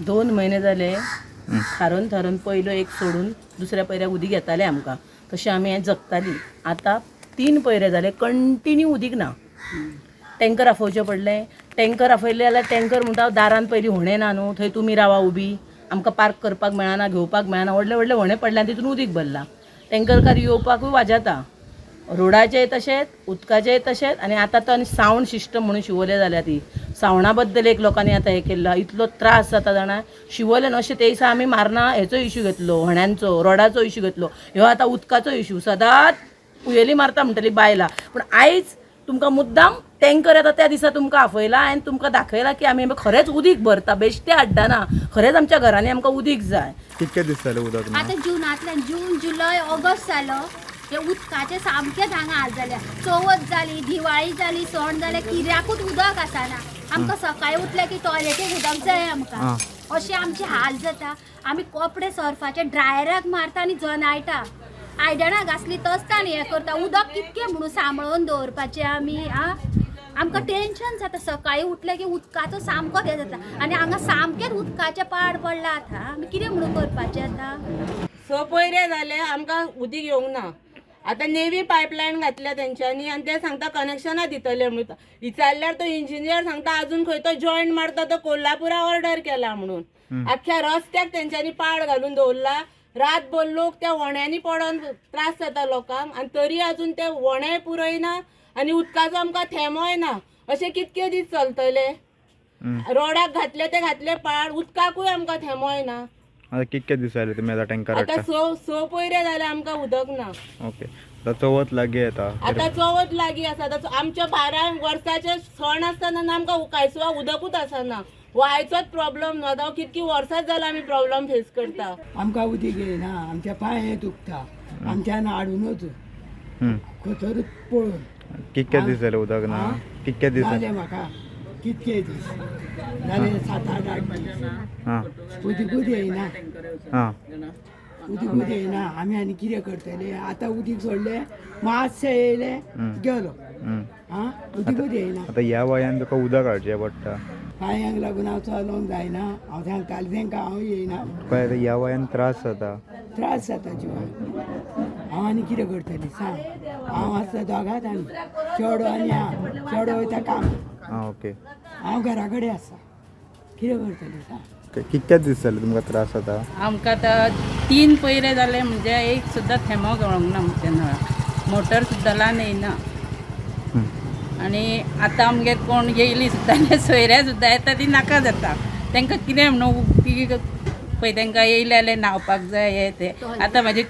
2 महिने जाले थारून थारून पयलो एक सोडून दुसऱ्या पैऱ्याक उदीक येताले आमकां तशें आमी हें जगतालीं. आतां 3 पैरे जाले कंटिन्यू उदीक ना. टँकर आफोवचें पडलें. टँकर आफयलें जाल्यार टँकर म्हणटा दारान पयलीं व्हणें ना न्हू, थंय तुमी रावा उबी, आमकां पार्क करपाक मेळना, घेवपाक मेळना, व्हडले व्हडले व्हणें पडले आनी तितून उदीक भरलां. टँकरकार येवपाकूय वाजता. रोडाचेय तशेंच, उदकाचेय तशेंच, आनी आतां तो आनी सावंड सिस्टम म्हणून शिवोले जाल्या ती सावंडा बद्दल एक लोकांनी आतां हें केल्लो. इतलो त्रास जाता जाणा. शिवोले न्हू अशें ते दिसा आमी मारना हेचो इश्यू घेतलो, व्हण्यांचो, रोडाचो इश्यू घेतलो. ह्यो आतां उदकाचो इश्यू. सदांच पुयेली मारता म्हणटली बायलां. पूण आयज तुमकां मुद्दाम टँकर येता त्या दिसा तुमकां आफयला आनी तुमकां दाखयला की आमी खरेंच उदीक भरता, बेश्टे हाडना, खरेंच आमच्या घरांनी आमकां उदीक जाय. कितके दीस जाले उदक ना? आतां जुनांतल्यान जून जुलय ऑगस्ट जालो हे उदकाचे सामकेच हांगा हाल जाल्या. चवथ जाली, दिवाळी जाली, सण जाले, किऱ्याकूच उदक आसना. आमकां सकाळीं उठले की टॉयलेटीक उदक जाय आमकां. अशें आमचे हाल जाता. आमी कपडे सर्फाचे ड्रायराक मारता आनी जनायटा. आयदनां घासली तसता आनी हें करता. उदक कितकें म्हणून सांबाळून दवरपाचें आमी आमकां टेन्शन जाता. सकाळीं उठले की उदकाचो सामकोच हें जाता आनी हांगा सामकेंच उदकाचें पाड पडला आतां. आमी कितें म्हणून करपाचें आतां? 6 पयरे जाले आमकां उदीक येवंक ना. आतां नेवी पायपलायन घातल्या तेंच्यांनी आनी ते सांगता कनेक्शनां दितले म्हणून. विचारल्यार तो इंजिनियर सांगता अजून खंय तो जॉयंट मारता तो कोल्हापुरा ऑर्डर केला म्हणून. आख्या रस्त्याक तेंच्यांनी पाड घालून दवरला. रातभर लोक त्या वण्यांनी पडोन त्रास जाता लोकांक आनी तरी अजून ते वणे पुरयना आनी उदकाचो आमकां थेमोय ना. अशें कितके दीस चलतले. रोडाक घातले ते घातले पाड, उदकाकूय आमकां थेमोय ना. आता कितके दीस जाले तुम्ही आता टँकर आतां स पयरे जाले आमकां उदक ना. ओके. आता चवथ लागीं येता. आतां चवथ लागीं आसा. आमच्या 12 वर्साचे सण आसतना आमकां उकायसुवा उदकूच आसना. व्हायचोच प्रॉब्लेम न्हू. आतां कितकी वर्सां जालां आमी प्रॉब्लेम फेस करता. आमकां उदीक येना, आमच्या पांय दुखता, आमच्यान हाडूनच खतरूच पळोवन. कितके दीस जाले उदक ना? कितके दीस जाले म्हाका कितके दीस जाले 7-8 दीस हां उदीकूच येयना. हां उदीकूच येयना. आमी आनी कितें करतले. आतां उदीक सोडले मातशें येयले गेलो. उदीकूच येयना. आता ह्या वयान तुका उदक हाडचें पडटा. पांयांक लागून हांव चलोवंक जायना. हांव सांगतालें तांकां हांव येयना. तुका आता ह्या वयान त्रास जाता. त्रास जाता जिवाक. हांव आनी कितें करतलें सांग. हांव आसता दोगांच आनी चेडो आनी हांव. चेडो वयता काम. हां ओके. हांव घरा कडेन आसा. कितें करतलें सांग. कितके दीस जाले तुमकां त्रास जाता? आमकां आतां 3 पयरे जाले म्हणजे एक सुद्दां थेमो गळोंक ना आमच्या नळाक. मोटर सुद्दां लावन येयना. आनी आतां आमगेर कोण येयली सुद्दां सोयऱ्या सुद्दां येता ती नाका जाता. तांकां कितें म्हणून ती पळय तांकां येयले जाल्यार न्हांवपाक जाय हें तें. आतां म्हाजे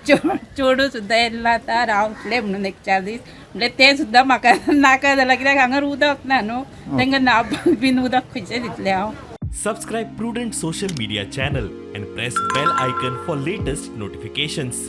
चेडू सुद्दां येयला आतां रावतले म्हणून 1-4 दीस. म्हणजे ते सुद्दां म्हाका नाका जालां कित्याक हांगा उदक ना न्हू. तांकां न्हांवपाक बीन उदक खंयचें दितलें हांव. Subscribe Prudent social media channel and press bell icon for latest notifications.